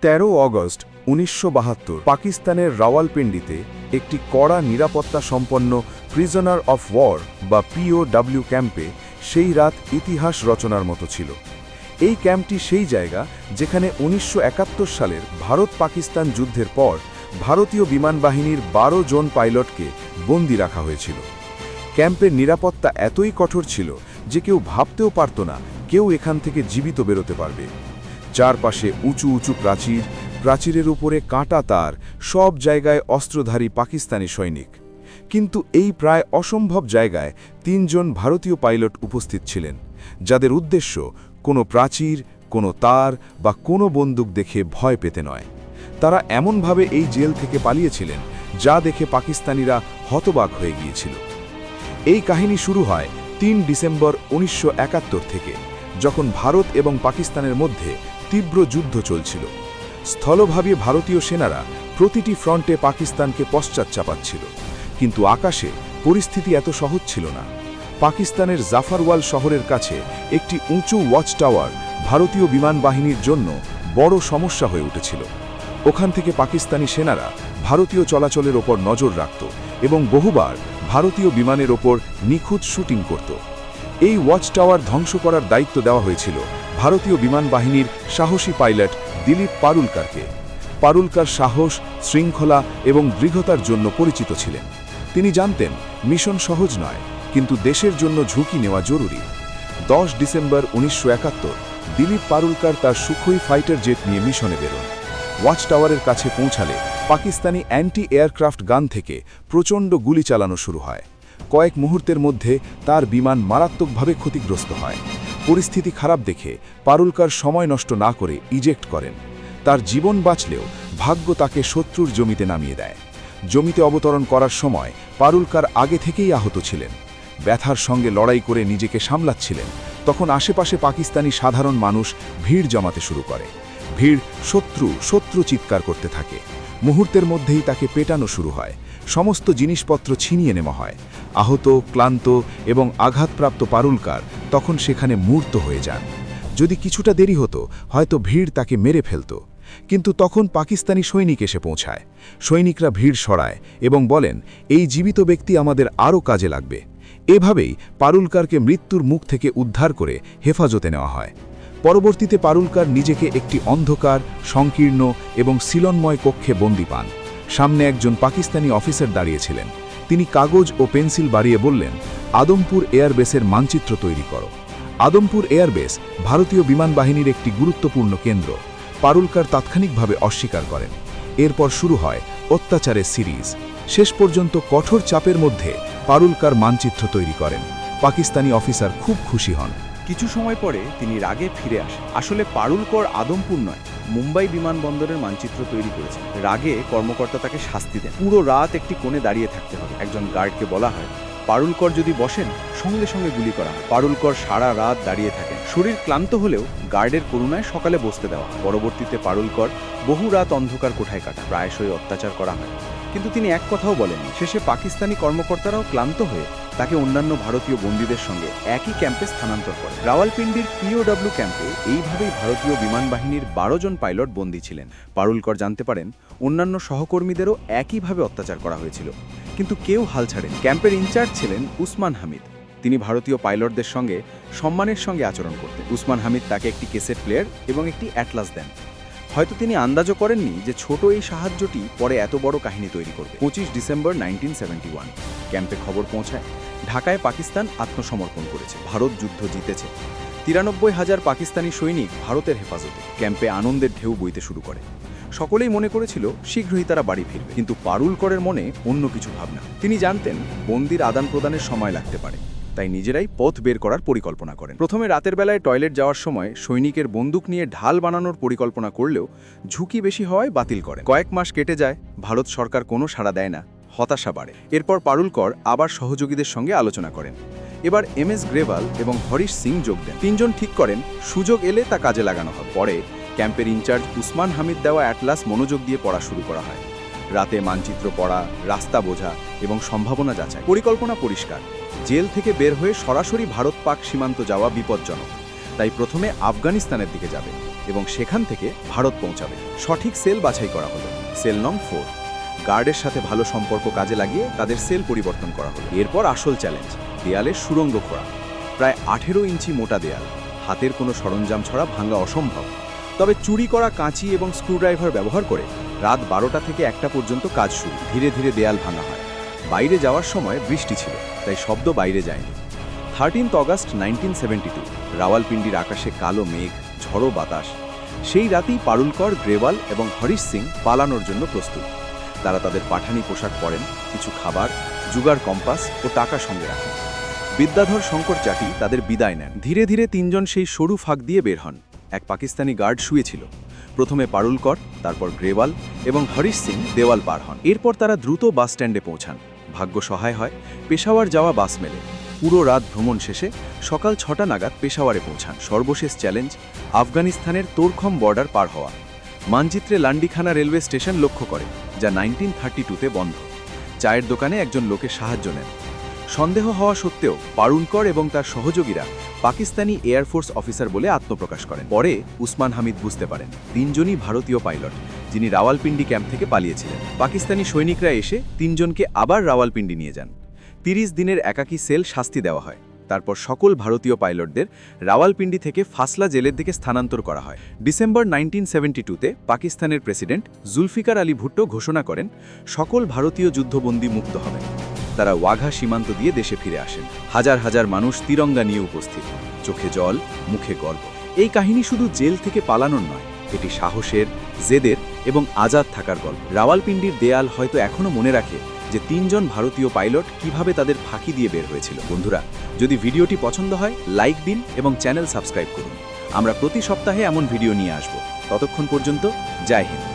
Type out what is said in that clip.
13 August 1972 পাকিস্তানের রাওয়ালপিন্ডিতে একটি কড়া নিরাপত্তা সম্পন্ন প্রিজনার অফ ওয়ার বা পিওডব্লিউ ক্যাম্পে সেই রাত ইতিহাস রচনার মতো ছিল। এই ক্যাম্পটি সেই জায়গা যেখানে 1971 সালের ভারত-পাকিস্তান যুদ্ধের পর ভারতীয় বিমান বাহিনীর 12 জন পাইলটকে বন্দী রাখা হয়েছিল। ক্যাম্পের নিরাপত্তা এতই কঠোর ছিল যে কেউ ভাবতেও পারত না কেউ এখান থেকে জীবিত বেরোতে পারবে। চারপাশে উঁচু উঁচু প্রাচীরের উপরে কাঁটা তার, সব জায়গায় অস্ত্রধারী পাকিস্তানি সৈনিক। কিন্তু এই প্রায় অসম্ভব জায়গায় 3 জন ভারতীয় পাইলট উপস্থিত ছিলেন, যাদের উদ্দেশ্য কোনো প্রাচীর, কোনো তার বা কোনো বন্দুক দেখে ভয় পেতে নয়। তারা এমনভাবে এই জেল থেকে পালিয়েছিলেন যা দেখে পাকিস্তানিরা হতবাক হয়ে গিয়েছিল। এই কাহিনী শুরু হয় 3 ডিসেম্বর 1971 থেকে, যখন ভারত এবং পাকিস্তানের মধ্যে তীব্র যুদ্ধ চলছিল। স্থলভাবে ভারতীয় সেনারা প্রতিটি ফ্রন্টে পাকিস্তানকে পশ্চাৎ চাপাচ্ছিল, কিন্তু আকাশে পরিস্থিতি এত সহজ ছিল না। পাকিস্তানের জাফরওয়াল শহরের কাছে একটি উঁচু ওয়াচ টাওয়ার ভারতীয় বিমান বাহিনীর জন্য বড় সমস্যা হয়ে উঠেছিল। ওখান থেকে পাকিস্তানি সেনারা ভারতীয় চলাচলের ওপর নজর রাখত এবং বহুবার ভারতীয় বিমানের ওপর নিখুঁত শুটিং করত। এই ওয়াচ টাওয়ার ধ্বংস করার দায়িত্ব দেওয়া হয়েছিল ভারতীয় বিমান বাহিনীর সাহসী পাইলট দিলীপ পারুলকারকে। পারুলকার সাহস, শৃঙ্খলা এবং দৃঢ়তার জন্য পরিচিত ছিলেন। তিনি জানতেন মিশন সহজ নয়, কিন্তু দেশের জন্য ঝুঁকি নেওয়া জরুরি। 10 ডিসেম্বর 1971 দিলীপ পারুলকার তার সুখোই ফাইটার জেট নিয়ে মিশনে বেরোন। ওয়াচ টাওয়ারের কাছে পৌঁছালে পাকিস্তানি অ্যান্টি এয়ারক্রাফট গান থেকে প্রচণ্ড গুলি চালানো শুরু হয়। কয়েক মুহূর্তের মধ্যে তার বিমান মারাত্মকভাবে ক্ষতিগ্রস্ত হয়। পরিস্থিতি খারাপ দেখে পারুলকার সময় নষ্ট না করে ইজেক্ট করেন। তার জীবন বাঁচলেও ভাগ্য তাকে শত্রুর জমিতে নামিয়ে দেয়। জমিতে অবতরণ করার সময় পারুলকার আগে থেকেই আহত ছিলেন। ব্যথার সঙ্গে লড়াই করে নিজেকে সামলাচ্ছিলেন, তখন আশেপাশে পাকিস্তানি সাধারণ মানুষ ভিড় জমাতে শুরু করে। ভিড় শত্রু শত্রু চিৎকার করতে থাকে। মুহূর্তের মধ্যেই তাকে পেটানো শুরু হয়। সমস্ত জিনিসপত্র ছিনিয়ে নেওয়া হয়। আহত, ক্লান্ত এবং আঘাতপ্রাপ্ত পারুলকার তখন সেখানে মূর্ত হয়ে যান। যদি কিছুটা দেরি হতো, হয়তো ভিড় তাকে মেরে ফেলত। কিন্তু তখন পাকিস্তানি সৈনিক এসে পৌঁছায়। সৈনিকরা ভিড় সরায় এবং বলেন, এই জীবিত ব্যক্তি আমাদের আরও কাজে লাগবে। এভাবেই পারুলকারকে মৃত্যুর মুখ থেকে উদ্ধার করে হেফাজতে নেওয়া হয়। পরবর্তীতে পারুলকার নিজেকে একটি অন্ধকার, সংকীর্ণ এবং সিলনময় কক্ষে বন্দী পান। সামনে একজন পাকিস্তানি অফিসার দাঁড়িয়েছিলেন। তিনি কাগজ ও পেন্সিল বাড়িয়ে বললেন, আদমপুর এয়ারবেসের মানচিত্র তৈরি করো। আদমপুর এয়ারবেস ভারতীয় বিমান বাহিনীর একটি গুরুত্বপূর্ণ কেন্দ্র। পারুলকার তাৎক্ষণিকভাবে অস্বীকার করেন। এরপর শুরু হয় অত্যাচারের সিরিজ। শেষ পর্যন্ত কঠোর চাপের মধ্যে পারুলকার মানচিত্র তৈরি করেন। পাকিস্তানি অফিসার খুব খুশি হন। কিছু সময় পরে তিনি রাগে ফিরে আসেন। আসলে পারুলকর আদমপুর নয়, মুম্বাই বিমানবন্দরের মানচিত্র তৈরি করেছেন। রাগে কর্মকর্তা তাকে শাস্তি দেন। পুরো রাত একটি কোণে দাঁড়িয়ে থাকতে হবে। একজন গার্ডকে বলা হয়, পারুলকর যদি বসেন সঙ্গে সঙ্গে গুলি করা হয়। পারুলকর সারা রাত দাঁড়িয়ে থাকেন। শরীর ক্লান্ত হলেও গার্ডের করুণায় সকালে বসতে দেওয়া হয়। পরবর্তীতে পারুলকর বহু রাত অন্ধকার কোঠায় কাটান। প্রায়শই অত্যাচার করা হয়, কিন্তু তিনি এক কথাও বলেননি। শেষে পাকিস্তানি কর্মকর্তারাও ক্লান্ত হয়ে তাকে অন্যান্য ভারতীয় বন্দীদের সঙ্গে একই ক্যাম্পে স্থানান্তর করে। রাওয়ালপিন্ডির পিওডব্লিউ ক্যাম্পে এইভাবেই ভারতীয় বিমান বাহিনীর 12 জন পাইলট বন্দী ছিলেন। পারুলকর জানতে পারেন অন্যান্য সহকর্মীদেরও একইভাবে অত্যাচার করা হয়েছিল, কিন্তু কেউ হাল ছাড়েন। ক্যাম্পের ইনচার্জ ছিলেন উসমান হামিদ। তিনি ভারতীয় পাইলটদের সঙ্গে সম্মানের সঙ্গে আচরণ করতেন। উসমান হামিদ তাকে একটি কেসেট প্লেয়ার এবং একটি অ্যাটলাস দেন। হয়তো তিনি আন্দাজও করেননি যে ছোট এই সাহায্যটি পরে এত বড় কাহিনী তৈরি করবে। 25 ডিসেম্বর 1971 ক্যাম্পে খবর পৌঁছায়, ঢাকায় পাকিস্তান আত্মসমর্পণ করেছে, ভারত যুদ্ধ জিতেছে। 93,000 পাকিস্তানি সৈনিক ভারতের হেফাজতে। ক্যাম্পে আনন্দের ঢেউ বইতে শুরু করে। সকলেই মনে করেছিল শীঘ্রই তারা বাড়ি ফিরবে, কিন্তু পারুলকরের মনে অন্য কিছু ভাবনা। তিনি জানতেন বন্দির আদান প্রদানের সময় লাগতে পারে, তাই নিজেরাই পথ বের করার পরিকল্পনা করেন। প্রথমে রাতের বেলায় টয়লেট যাওয়ার সময় সৈনিকের বন্দুক নিয়ে ঢাল বানানোর পরিকল্পনা করলেও ঝুঁকি বেশি হওয়ায় বাতিল করেন। কয়েক মাস কেটে যায়, ভারত সরকার কোনো সাড়া দেয় না, হতাশা বাড়ে। এরপর পারুলকর আবার সহযোগীদের সঙ্গে আলোচনা করেন। এবার MS গ্রেভাল এবং হরিশ সিং যোগ দেন। 3 জন ঠিক করেন সুযোগ এলে তা কাজে লাগানো হবে। পরে ক্যাম্পের ইনচার্জ উসমান হামিদ দেওয়া অ্যাটলাস মনোযোগ দিয়ে পড়া শুরু করা হয়। রাতে মানচিত্র পড়া, রাস্তা বোঝা এবং সম্ভাবনা যাচাই। পরিকল্পনা পরিষ্কার, জেল থেকে বের হয়ে সরাসরি ভারত পাক সীমান্ত যাওয়া বিপজ্জনক, তাই প্রথমে আফগানিস্তানের দিকে যাবে। এবং সেখান থেকে ভারত পৌঁছাবে। সঠিক সেল বাছাই করা হলো। সেল নং 4। গার্ডের সাথে ভালো সম্পর্ক কাজে লাগিয়ে তাদের সেল পরিবর্তন করা হলো। এরপর আসল চ্যালেঞ্জ, দেয়ালের সুড়ঙ্গ খোঁড়া। প্রায় 18 ইঞ্চি মোটা দেয়াল, হাতের কোনো সরঞ্জাম ছাড়া ভাঙা অসম্ভব। তবে চুরি করা কাঁচি এবং স্ক্রুড্রাইভার ব্যবহার করে রাত 12টা থেকে 1টা পর্যন্ত কাজ শুরু। ধীরে ধীরে দেয়াল ভাঙা হয়। বাইরে যাওয়ার সময় বৃষ্টি ছিল, তাই শব্দ বাইরে যায়নি। 13 অগাস্ট 1972, রাওয়ালপিন্ডির আকাশে কালো মেঘ, ঝড়ো বাতাস। সেই রাতেই পারুলকর, গ্রেওয়াল এবং হরিশ সিং পালানোর জন্য প্রস্তুত। তারা তাদের পাঠানি পোশাক পরেন, কিছু খাবার, জুগার কম্পাস ও টাকা সঙ্গে রাখেন। বিদ্যাধর শঙ্কর চাটি তাদের বিদায় নেন। ধীরে ধীরে তিনজন সেই সরু ফাঁক দিয়ে বের হন। এক পাকিস্তানি গার্ড শুয়েছিল। প্রথমে পারুলকর, তারপর গ্রেওয়াল এবং হরিশ সিং দেওয়াল পার হন। এরপর তারা দ্রুত বাস স্ট্যান্ডে পৌঁছান। ভাগ্য সহায় হয়, পেশাওয়ার যাওয়া বাস মেলে। পুরো রাত ভ্রমণ শেষে সকাল 6টা নাগাদ পেশাওয়ারে পৌঁছান। সর্বশেষ চ্যালেঞ্জ, আফগানিস্তানের তোরখম বর্ডার পার হওয়া। মানচিত্রে লান্ডিখানা রেলওয়ে স্টেশন লক্ষ্য করে, যা 1932-তে বন্ধ। চায়ের দোকানে একজন লোকের সাহায্য নেন। সন্দেহ হওয়া সত্ত্বেও পারুলকর এবং তার সহযোগীরা পাকিস্তানি এয়ারফোর্স অফিসার বলে আত্মপ্রকাশ করেন। পরে উসমান হামিদ বুঝতে পারেন, তিনজনই ভারতীয় পাইলট, যিনি রাওয়ালপিন্ডি ক্যাম্প থেকে পালিয়েছিলেন। পাকিস্তানি সৈনিকরা এসে তিনজনকে আবার রাওয়ালপিন্ডি নিয়ে যান। 30 দিনের একাকী সেল শাস্তি দেওয়া হয়। তারপর সকল ভারতীয় পাইলটদের রাওয়ালপিন্ডি থেকে ফাসলা জেলের দিকে স্থানান্তর করা হয়। ডিসেম্বর 1972-তে পাকিস্তানের প্রেসিডেন্ট জুলফিকার আলী ভুট্টো ঘোষণা করেন, সকল ভারতীয় যুদ্ধবন্দী মুক্ত হবেন। তারা ওয়াঘা সীমান্ত দিয়ে দেশে ফিরে আসেন। হাজার হাজার মানুষ তিরঙ্গা নিয়ে উপস্থিত, চোখে জল, মুখে গর্ব। এই কাহিনী শুধু জেল থেকে পালানোর নয়, এটি সাহসের, জেদের এবং আজাদ থাকার গল্প। রাওয়ালপিন্ডির দেয়াল হয়তো এখনও মনে রাখে যে তিনজন ভারতীয় পাইলট কিভাবে তাদের ফাঁকি দিয়ে বের হয়েছিল। বন্ধুরা, যদি ভিডিওটি পছন্দ হয় লাইক দিন এবং চ্যানেল সাবস্ক্রাইব করুন। আমরা প্রতি সপ্তাহে এমন ভিডিও নিয়ে আসব। ততক্ষণ পর্যন্ত জয় হিন্দ।